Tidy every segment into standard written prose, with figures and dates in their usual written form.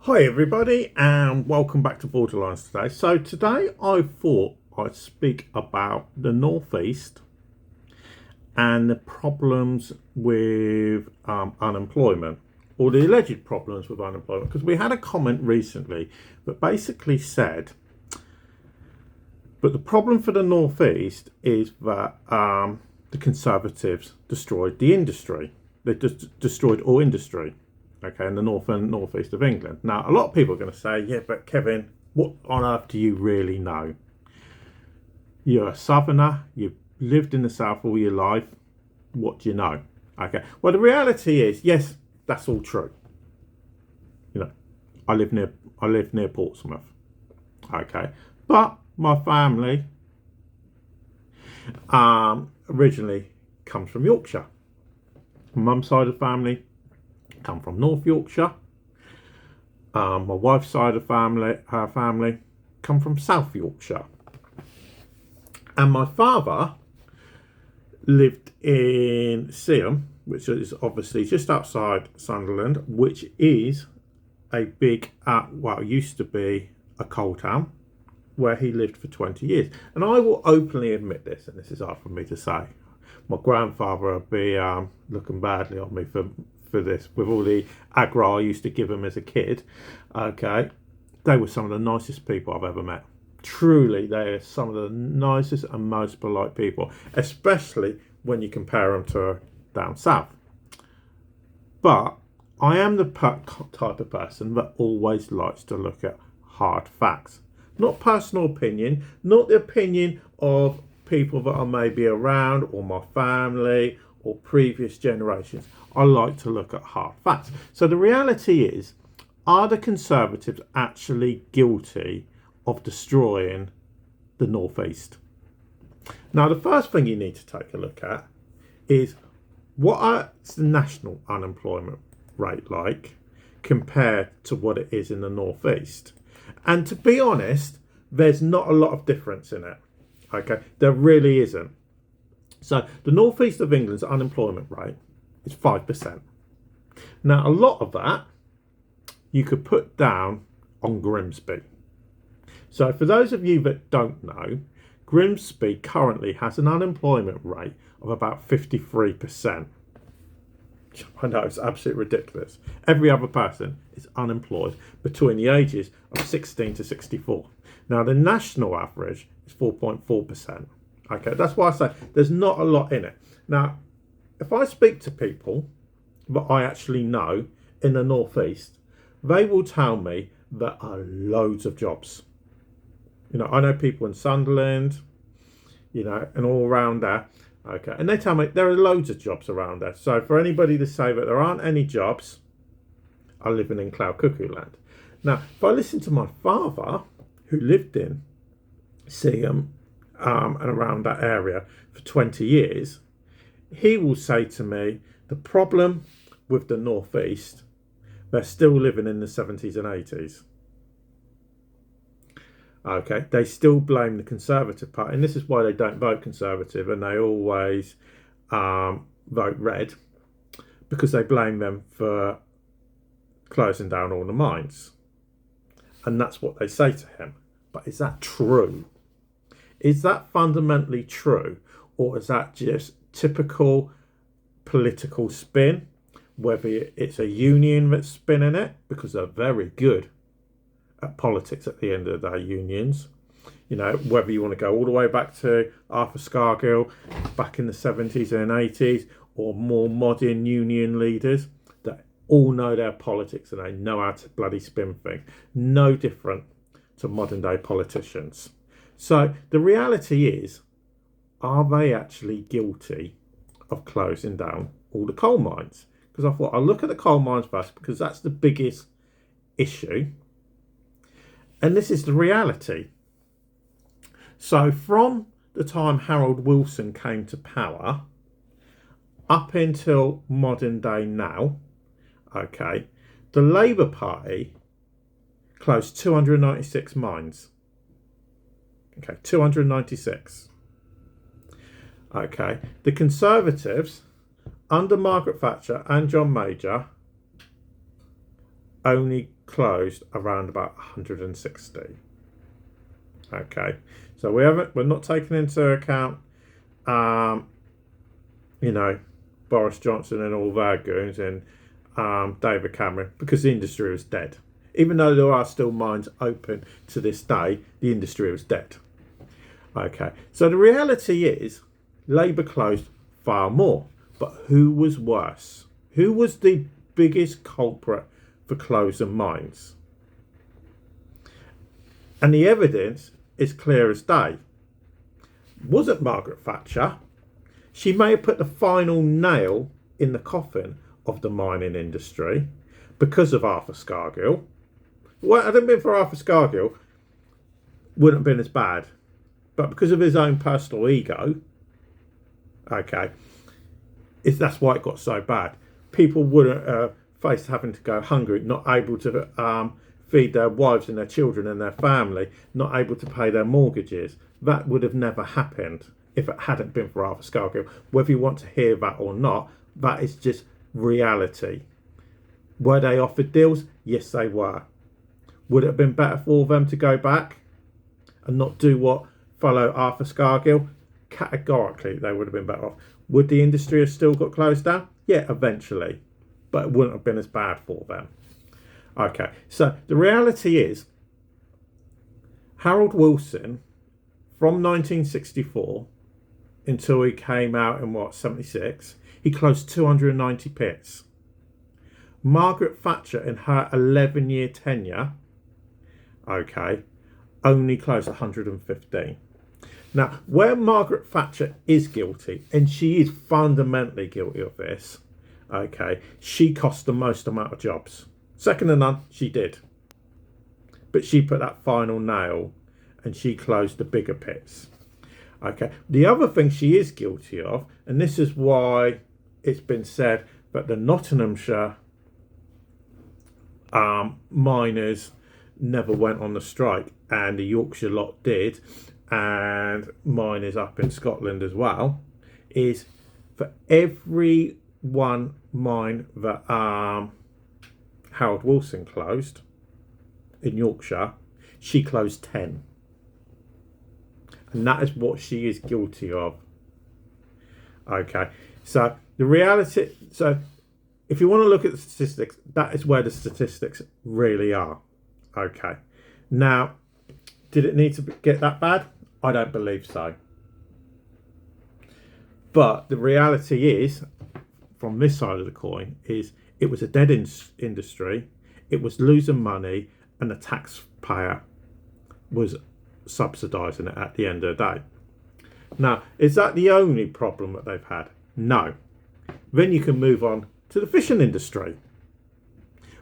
Hi everybody and welcome back to Borderlines today. So today I thought I'd speak about the Northeast and the problems with unemployment, or the alleged problems with unemployment, because we had a comment recently that basically said, but the problem for the Northeast is that the Conservatives destroyed the industry. They just destroyed all industry. Okay, in the north and northeast of England. Now, a lot of people are going to say, yeah, but Kevin, what on earth do you really know? You're a southerner, you've lived in the south all your life. What do you know? Okay, well, the reality is, yes, that's all true. You know, I live near Portsmouth. Okay, but my family originally comes from Yorkshire. Mum's side of the family come from North Yorkshire. My wife's side of her family, come from South Yorkshire. And my father lived in Seaham, which is obviously just outside Sunderland, which is a big, used to be a coal town, where he lived for 20 years. And I will openly admit this, and this is hard for me to say. My grandfather would be looking badly on me for this, with all the aggro I used to give him as a kid. Okay, they were some of the nicest people I've ever met. Truly, they are some of the nicest and most polite people, especially when you compare them to down south. But I am the type of person that always likes to look at hard facts, not personal opinion, not the opinion of people that are maybe around, or my family, or previous generations. I like to look at hard facts. So the reality is, are the Conservatives actually guilty of destroying the Northeast? Now, the first thing you need to take a look at is, what is the national unemployment rate like compared to what it is in the Northeast? And to be honest, there's not a lot of difference in it. Okay, there really isn't. So the northeast of England's unemployment rate is 5%. Now, a lot of that you could put down on Grimsby. So for those of you that don't know, Grimsby currently has an unemployment rate of about 53%. I know, it's absolutely ridiculous. Every other person is unemployed between the ages of 16 to 64. Now, the national average is 4.4%. Okay, that's why I say there's not a lot in it. Now, if I speak to people that I actually know in the Northeast, they will tell me there are loads of jobs. You know, I know people in Sunderland, you know, and all around there. Okay, and they tell me there are loads of jobs around there. So for anybody to say that there aren't any jobs, are living in cloud cuckoo land. Now, if I listen to my father, who lived in Seaham and around that area for 20 years, he will say to me, the problem with the Northeast, they're still living in the 70s and 80s. Okay, they still blame the Conservative Party, and this is why they don't vote Conservative, and they always vote Red, because they blame them for closing down all the mines. And that's what they say to him. But is that true? Is that fundamentally true? Or is that just typical political spin? Whether it's a union that's spinning it, because they're very good at politics at the end of the day, unions. You know, whether you want to go all the way back to Arthur Scargill back in the 70s and 80s, or more modern union leaders that all know their politics and they know how to bloody spin things. No different to modern day politicians. So the reality is, are they actually guilty of closing down all the coal mines? Because I thought I'll look at the coal mines first, because that's the biggest issue. And this is the reality. So from the time Harold Wilson came to power up until modern day now, okay, the Labour Party closed 296 mines. Okay, 296. Okay, the Conservatives under Margaret Thatcher and John Major only closed around about 160. Okay, so we're not taking into account, you know, Boris Johnson and all their goons and David Cameron, because the industry was dead. Even though there are still mines open to this day, the industry was dead. Okay, so the reality is Labour closed far more. But who was worse? Who was the biggest culprit for closing mines? And the evidence is clear as day. Wasn't Margaret Thatcher? She may have put the final nail in the coffin of the mining industry because of Arthur Scargill. Well, had it been for Arthur Scargill, wouldn't have been as bad. But because of his own personal ego, okay, that's why it got so bad. People wouldn't face having to go hungry, not able to feed their wives and their children and their family, not able to pay their mortgages. That would have never happened if it hadn't been for Arthur Scargill. Whether you want to hear that or not, that is just reality. Were they offered deals? Yes, they were. Would it have been better for them to go back and not do what followed Arthur Scargill? Categorically, they would have been better off. Would the industry have still got closed down? Yeah, eventually. But it wouldn't have been as bad for them. Okay, so the reality is, Harold Wilson, from 1964 until he came out in 76, he closed 290 pits. Margaret Thatcher, in her 11-year tenure, okay, only closed 115. Now, where Margaret Thatcher is guilty, and she is fundamentally guilty of this, okay, she cost the most amount of jobs. Second to none, she did. But she put that final nail and she closed the bigger pits. Okay, the other thing she is guilty of, and this is why it's been said that the Nottinghamshire miners never went on the strike and the Yorkshire lot did, and miners up in Scotland as well, is for every one mine that Harold Wilson closed in Yorkshire, she closed 10. And that is what she is guilty of. Okay, so the reality, so if you want to look at the statistics, that is where the statistics really are. Okay, now, did it need to get that bad? I don't believe so. But the reality is, from this side of the coin, is it was a dead industry, it was losing money, and the taxpayer was subsidising it at the end of the day. Now, is that the only problem that they've had? No. Then you can move on to the fishing industry,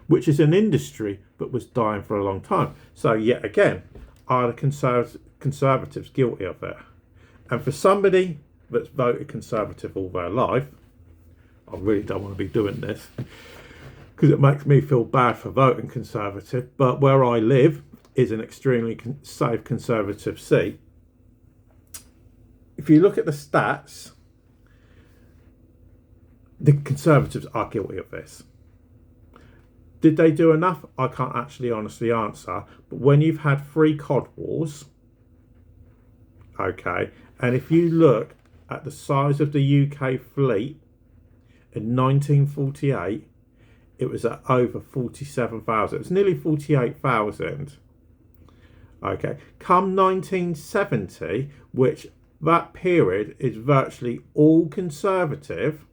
which is an industry that was dying for a long time. So yet again, are the Conservatives guilty of it? And for somebody that's voted Conservative all their life, I really don't want to be doing this because it makes me feel bad for voting Conservative, but where I live is an extremely safe Conservative seat. If you look at the stats, the Conservatives are guilty of this. Did they do enough? I can't actually honestly answer. But when you've had 3 Cod Wars, okay, and if you look at the size of the UK fleet in 1948, it was at over 47,000. It was nearly 48,000. Okay, come 1970, which that period is virtually all Conservative,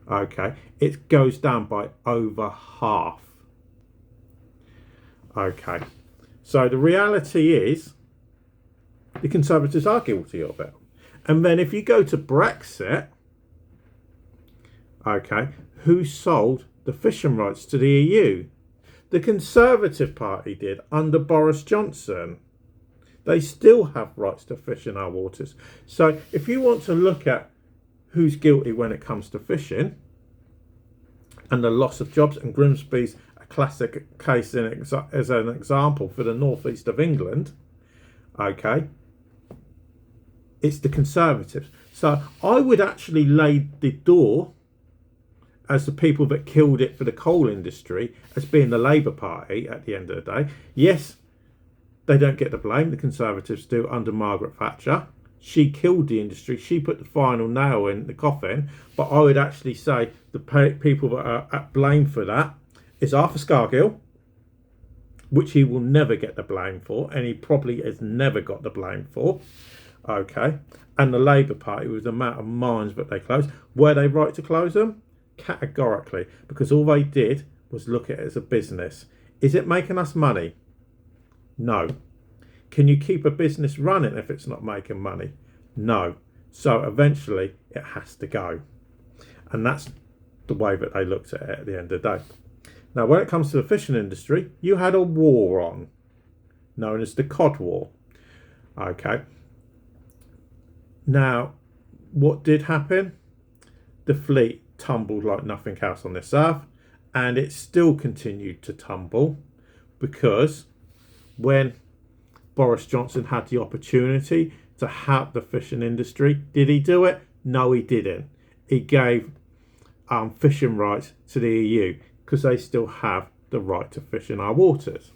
okay, it goes down by over half. Okay, so the reality is the Conservatives are guilty of it. And then if you go to Brexit, okay, who sold the fishing rights to the EU? The Conservative Party did under Boris Johnson. They still have rights to fish in our waters. So if you want to look at who's guilty when it comes to fishing and the loss of jobs, and Grimsby's a classic case as an example for the northeast of England, okay, it's the Conservatives. So I would actually lay the door as the people that killed it for the coal industry as being the Labour Party at the end of the day. Yes, they don't get the blame, the Conservatives do under Margaret Thatcher. She killed the industry, she put the final nail in the coffin, but I would actually say the people that are at blame for that is Arthur Scargill, which he will never get the blame for, and he probably has never got the blame for. Okay, and the Labour Party with the amount of mines that they closed. Were they right to close them? Categorically, because all they did was look at it as a business. Is it making us money? No. Can you keep a business running if it's not making money? No. So eventually it has to go. And that's the way that they looked at it at the end of the day. Now, when it comes to the fishing industry, you had a war on, known as the Cod War. Okay. Now, what did happen? The fleet tumbled like nothing else on this earth, and it still continued to tumble because when Boris Johnson had the opportunity to help the fishing industry, did he do it? No, he didn't. He gave fishing rights to the EU because they still have the right to fish in our waters.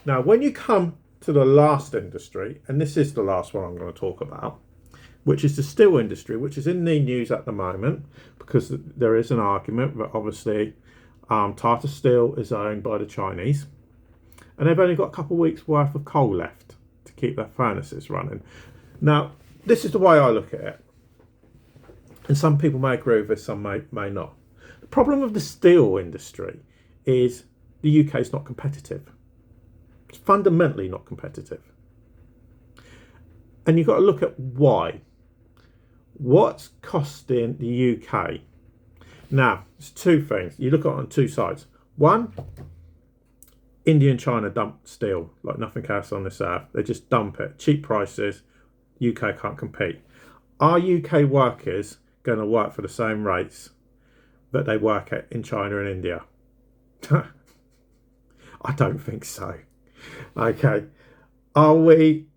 Now, when you come to the last industry, and this is the last one I'm going to talk about, which is the steel industry, which is in the news at the moment because there is an argument that obviously Tata Steel is owned by the Chinese, and they've only got a couple of weeks worth of coal left to keep their furnaces running. Now, this is the way I look at it, and some people may agree with this, some may not. The problem with the steel industry is the UK is not competitive. It's fundamentally not competitive. And you've got to look at why. What's costing the UK? Now, there's two things. You look at it on two sides. One, India and China dump steel like nothing else on this earth. They just dump it. Cheap prices. UK can't compete. Are UK workers going to work for the same rates that they work at in China and India? I don't think so. Okay. Are we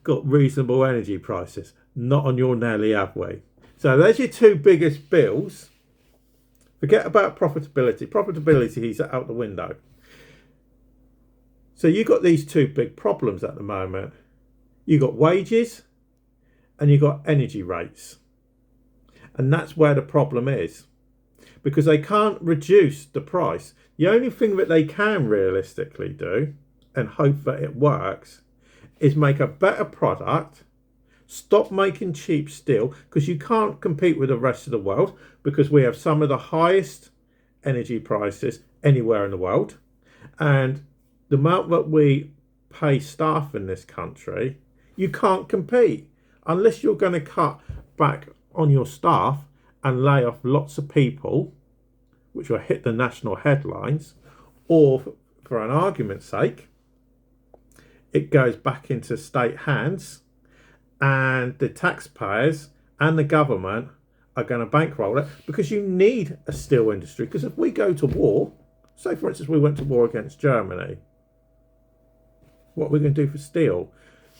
got reasonable energy prices? Not on your Nelly, have we? So there's your two biggest bills. Forget about profitability. Profitability is out the window. So you've got these two big problems at the moment. You've got wages and you've got energy rates. And that's where the problem is. Because they can't reduce the price. The only thing that they can realistically do, and hope that it works, is make a better product. Stop making cheap steel, because you can't compete with the rest of the world, because we have some of the highest energy prices anywhere in the world. And the amount that we pay staff in this country, you can't compete unless you're going to cut back on your staff and lay off lots of people, which will hit the national headlines, or for an argument's sake, it goes back into state hands and the taxpayers and the government are going to bankroll it, because you need a steel industry. Because if we go to war, say for instance we went to war against Germany, what are we going to do for steel?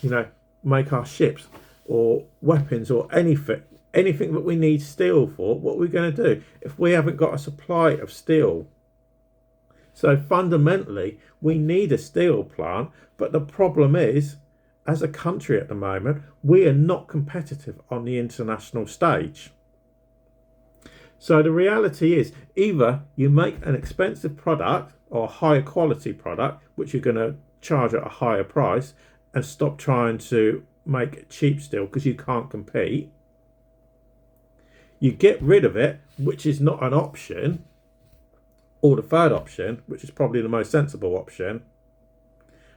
You know, make our ships or weapons or anything that we need steel for. What are we going to do if we haven't got a supply of steel? So fundamentally, we need a steel plant, but the problem is, as a country at the moment, we are not competitive on the international stage. So the reality is, either you make an expensive product or a higher quality product, which you're going to charge at a higher price, and stop trying to make cheap steel because you can't compete. You get rid of it, which is not an option. Or the third option, which is probably the most sensible option,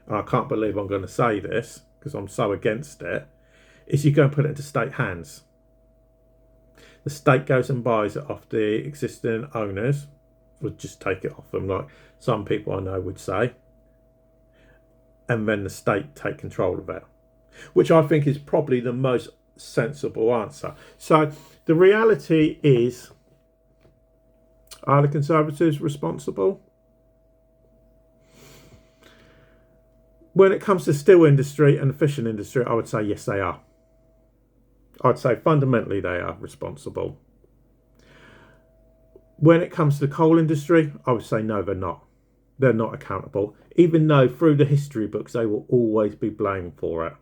and I can't believe I'm going to say this because I'm so against it, is you go and put it into state hands. The state goes and buys it off the existing owners, or just take it off them like some people I know would say, and then the state take control of it, which I think is probably the most sensible answer. So the reality is, are the Conservatives responsible? When it comes to the steel industry and the fishing industry, I would say yes, they are. I'd say fundamentally they are responsible. When it comes to the coal industry, I would say no, they're not. They're not accountable, even though through the history books they will always be blamed for it.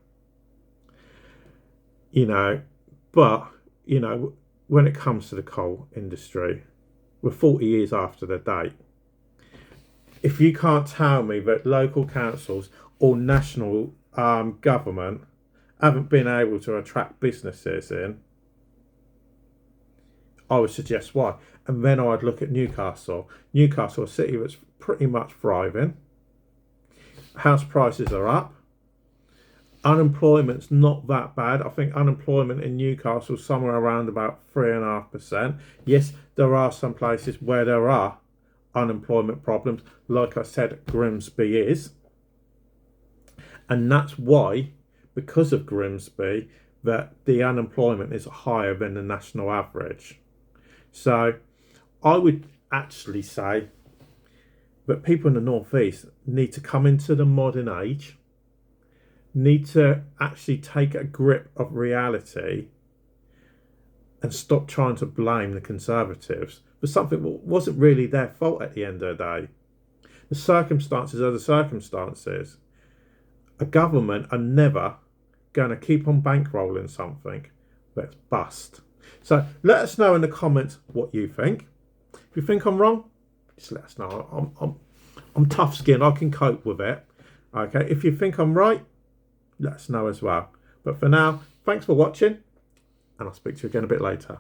You know, but, you know, when it comes to the coal industry, we're 40 years after the date. If you can't tell me that local councils or national government haven't been able to attract businesses in, I would suggest why. And then I'd look at Newcastle. Newcastle, a city that's pretty much thriving. House prices are up. Unemployment's not that bad. I think unemployment in Newcastle is somewhere around about 3.5%. Yes, there are some places where there are unemployment problems. Like I said, Grimsby is. And that's why, because of Grimsby, that the unemployment is higher than the national average. So I would actually say that people in the northeast need to come into the modern age, need to actually take a grip of reality and stop trying to blame the Conservatives for something that wasn't really their fault at the end of the day. The circumstances are the circumstances. A government are never going to keep on bankrolling something that's bust. So let us know in the comments what you think. If you think I'm wrong, just let us know. I'm tough skinned. I can cope with it. Okay. If you think I'm right, let us know as well. But for now, thanks for watching, and I'll speak to you again a bit later.